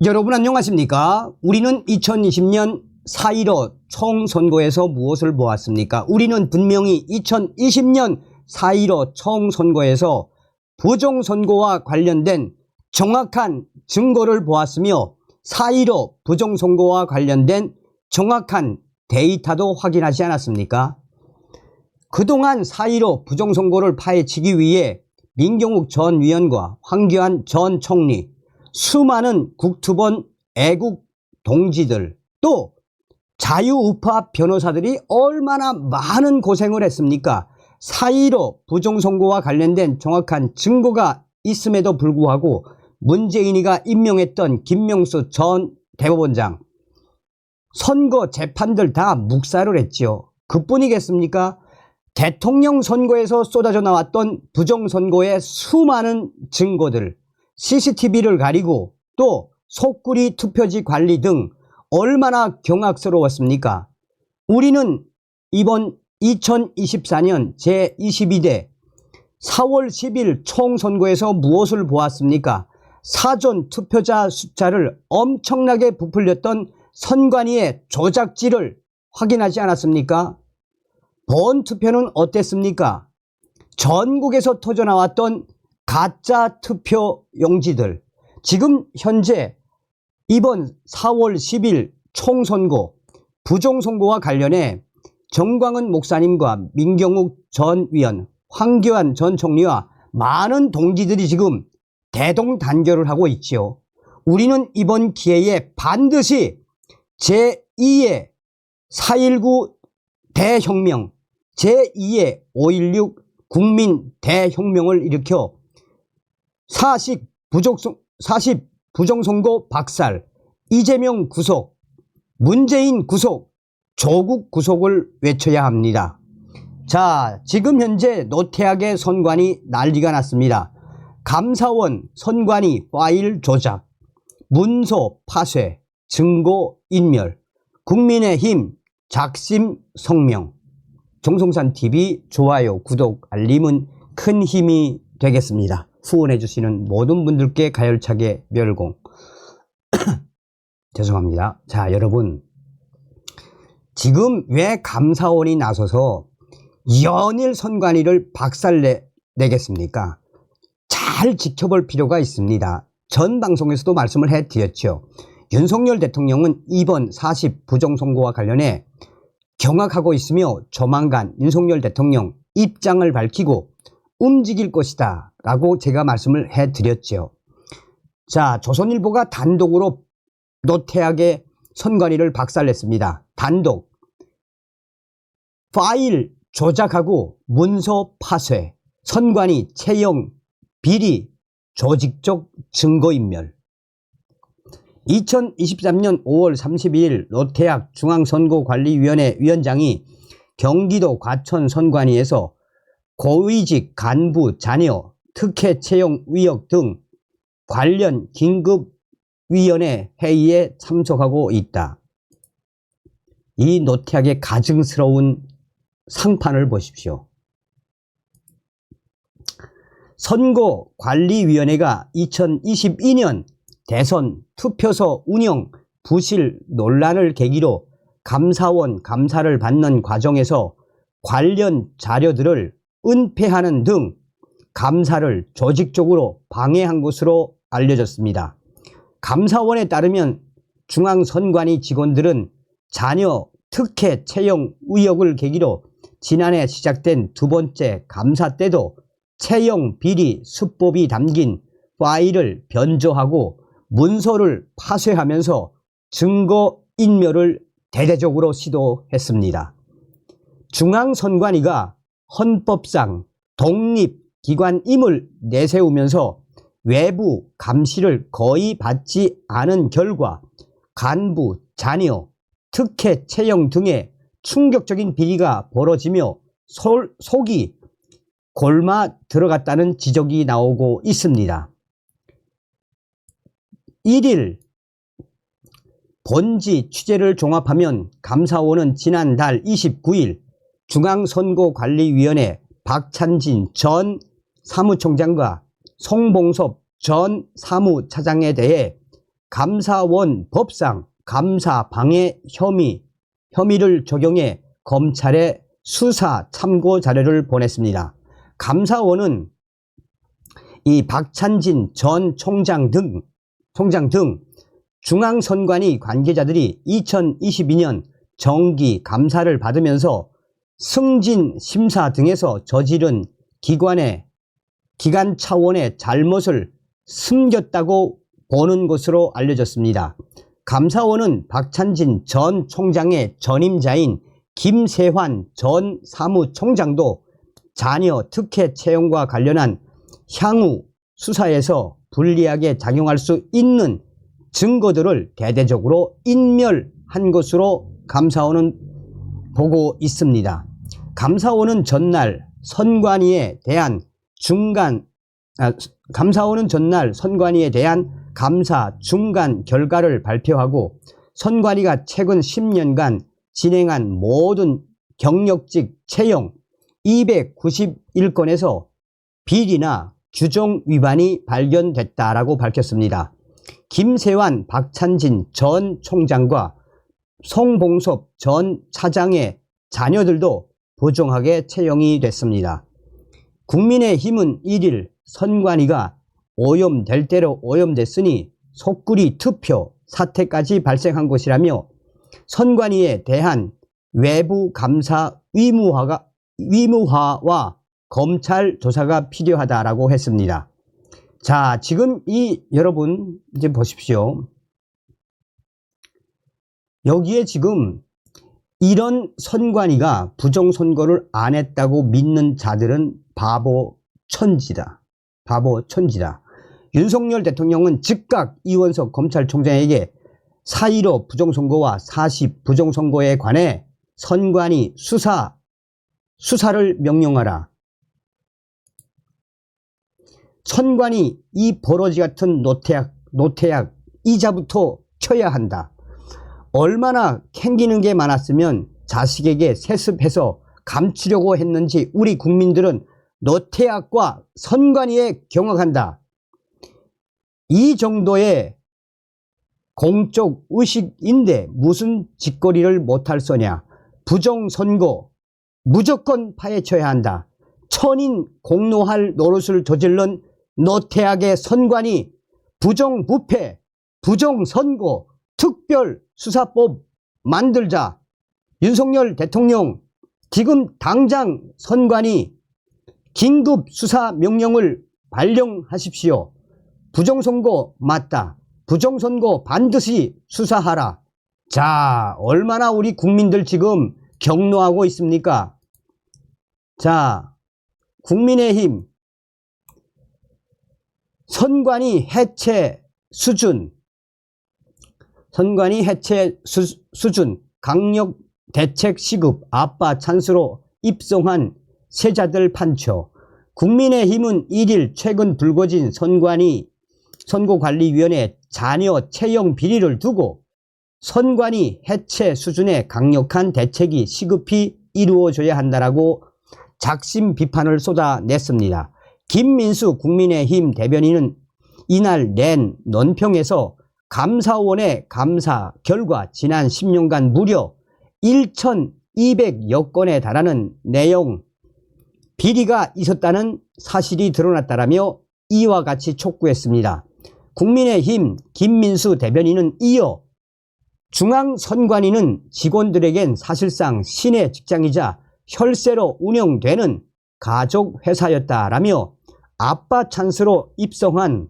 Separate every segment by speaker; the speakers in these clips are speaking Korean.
Speaker 1: 여러분 안녕하십니까? 우리는 2020년 4.15 총선거에서 무엇을 보았습니까? 우리는 분명히 2020년 4.15 총선거에서 부정선거와 관련된 정확한 증거를 보았으며 4.15 부정선거와 관련된 정확한 데이터도 확인하지 않았습니까? 그동안 4.15 부정선거를 파헤치기 위해 민경욱 전 위원과 황교안 전 총리, 수많은 국투본 애국 동지들, 또 자유우파 변호사들이 얼마나 많은 고생을 했습니까? 4.15 부정선거와 관련된 정확한 증거가 있음에도 불구하고 문재인이가 임명했던 김명수 전 대법원장, 선거 재판들 다 묵살을 했죠. 그뿐이겠습니까? 대통령 선거에서 쏟아져 나왔던 부정선거의 수많은 증거들, CCTV를 가리고 또 속구리 투표지 관리 등 얼마나 경악스러웠습니까? 우리는 이번 2024년 제22대 4월 10일 총선거에서 무엇을 보았습니까? 사전 투표자 숫자를 엄청나게 부풀렸던 선관위의 조작질을 확인하지 않았습니까? 본 투표는 어땠습니까? 전국에서 터져나왔던 가짜 투표 용지들, 지금 현재 이번 4월 10일 총선거 부정선거와 관련해 정광훈 목사님과 민경욱 전 위원, 황교안 전 총리와 많은 동지들이 지금 대동단결을 하고 있지요. 우리는 이번 기회에 반드시 제2의 4.19 대혁명, 제2의 5.16 국민 대혁명을 일으켜 40 부정선거 박살, 이재명 구속, 문재인 구속, 조국 구속을 외쳐야 합니다. 자, 지금 현재 노태악의 선관위 난리가 났습니다. 감사원 선관위 파일 조작, 문서 파쇄, 증거 인멸, 국민의힘 작심 성명. 정성산TV 좋아요, 구독, 알림은 큰 힘이 되겠습니다. 후원해 주시는 모든 분들께 가열차게 멸공. 죄송합니다. 자, 여러분, 지금 왜 감사원이 나서서 연일 선관위를 박살내겠습니까? 잘 지켜볼 필요가 있습니다. 전 방송에서도 말씀을 해드렸죠. 윤석열 대통령은 이번 40 부정선거와 관련해 경악하고 있으며 조만간 윤석열 대통령 입장을 밝히고 움직일 것이다 라고 제가 말씀을 해드렸죠. 자, 조선일보가 단독으로 노태악의 선관위를 박살냈습니다. 단독. 파일 조작하고 문서 파쇄, 선관위 채용 비리, 조직적 증거인멸. 2023년 5월 32일 노태악 중앙선거관리위원회 위원장이 경기도 과천 선관위에서 고위직 간부 자녀 특혜 채용 의혹 등 관련 긴급위원회 회의에 참석하고 있다. 이 노태악의 가증스러운 상판을 보십시오. 선거관리위원회가 2022년 대선 투표소 운영 부실 논란을 계기로 감사원 감사를 받는 과정에서 관련 자료들을 은폐하는 등 감사를 조직적으로 방해한 것으로 알려졌습니다. 감사원에 따르면 중앙선관위 직원들은 자녀 특혜 채용 의혹을 계기로 지난해 시작된 두 번째 감사 때도 채용 비리 수법이 담긴 파일을 변조하고 문서를 파쇄하면서 증거 인멸을 대대적으로 시도했습니다. 중앙선관위가 헌법상 독립기관임을 내세우면서 외부 감시를 거의 받지 않은 결과 간부, 자녀, 특혜 채용 등의 충격적인 비리가 벌어지며 속이 골마 들어갔다는 지적이 나오고 있습니다. 1일 본지 취재를 종합하면 감사원은 지난달 29일 중앙선거관리위원회 박찬진 전 사무총장과 송봉섭 전 사무차장에 대해 감사원 법상 감사방해 혐의를 적용해 검찰에 수사 참고 자료를 보냈습니다. 감사원은 이 박찬진 전 총장 등 중앙선관위 관계자들이 2022년 정기 감사를 받으면서 승진 심사 등에서 저지른 기관 차원의 잘못을 숨겼다고 보는 것으로 알려졌습니다. 감사원은 박찬진 전 총장의 전임자인 김세환 전 사무총장도 자녀 특혜 채용과 관련한 향후 수사에서 불리하게 작용할 수 있는 증거들을 대대적으로 인멸한 것으로 감사원은 보고 있습니다. 감사원은 전날 선관위에 대한 감사 중간 결과를 발표하고 선관위가 최근 10년간 진행한 모든 경력직 채용 291건에서 비리나 규정 위반이 발견됐다라고 밝혔습니다. 김세환, 박찬진 전 총장과 송봉섭 전 차장의 자녀들도 부정하게 채용이 됐습니다. 국민의힘은 1일 선관위가 오염될 대로 오염됐으니 속구리 투표 사태까지 발생한 것이라며 선관위에 대한 외부 감사 의무화와 검찰 조사가 필요하다라고 했습니다. 자, 지금 여러분 이제 보십시오. 여기에 지금 이런 선관위가 부정선거를 안 했다고 믿는 자들은 바보 천지다. 윤석열 대통령은 즉각 이원석 검찰총장에게 4.15 부정선거와 40 부정선거에 관해 선관위 수사를 명령하라. 선관위 이 버러지 같은 노태악 이자부터 켜야 한다. 얼마나 캥기는 게 많았으면 자식에게 세습해서 감추려고 했는지 우리 국민들은 노태악과 선관위에 경악한다. 이 정도의 공적 의식인데 무슨 짓거리를 못할 소냐. 부정선거 무조건 파헤쳐야 한다. 천인 공노할 노릇을 저질른 노태악의 선관위 부정부패, 부정선거 특별수사법 만들자. 윤석열 대통령 지금 당장 선관위 긴급수사명령을 발령하십시오. 부정선거 맞다. 부정선거 반드시 수사하라. 자, 얼마나 우리 국민들 지금 격노하고 있습니까? 자, 국민의힘 선관위 해체 수준 강력 대책 시급 아빠 찬스로 입성한 세자들 판처. 국민의힘은 1일 최근 불거진 선거관리위원회 자녀 채용 비리를 두고 선관위 해체 수준의 강력한 대책이 시급히 이루어져야 한다라고 작심 비판을 쏟아냈습니다. 김민수 국민의힘 대변인은 이날 낸 논평에서 감사원의 감사 결과 지난 10년간 무려 1,200여 건에 달하는 내용 비리가 있었다는 사실이 드러났다라며 이와 같이 촉구했습니다. 국민의힘 김민수 대변인은 이어 중앙선관위는 직원들에겐 사실상 신의 직장이자 혈세로 운영되는 가족회사였다라며 아빠 찬스로 입성한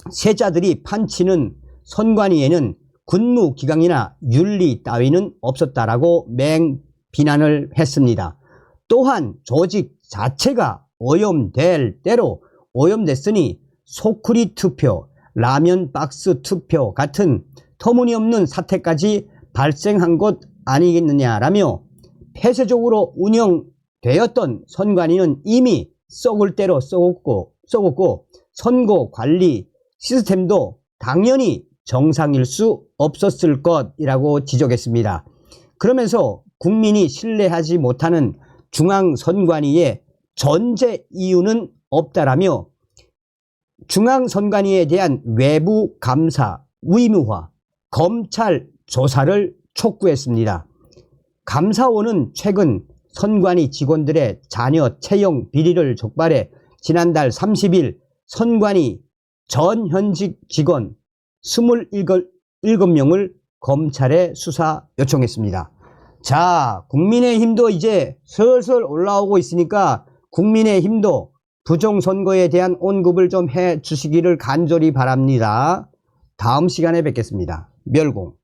Speaker 1: 세자들이 판치는 선관위에는 군무기강이나 윤리 따위는 없었다라고 맹비난을 했습니다. 또한 조직 자체가 오염될 대로 오염됐으니 소쿠리 투표, 라면 박스 투표 같은 터무니없는 사태까지 발생한 것 아니겠느냐라며 폐쇄적으로 운영되었던 선관위는 이미 썩을 대로 썩었고 선거 관리 시스템도 당연히 정상일 수 없었을 것이라고 지적했습니다. 그러면서 국민이 신뢰하지 못하는 중앙선관위의 존재 이유는 없다라며 중앙선관위에 대한 외부 감사 의무화, 검찰 조사를 촉구했습니다. 감사원은 최근 선관위 직원들의 자녀 채용 비리를 적발해 지난달 30일 선관위 전 현직 직원 27명을 검찰에 수사 요청했습니다. 자, 국민의힘도 이제 슬슬 올라오고 있으니까 국민의힘도 부정선거에 대한 언급을 좀 해주시기를 간절히 바랍니다. 다음 시간에 뵙겠습니다. 멸공.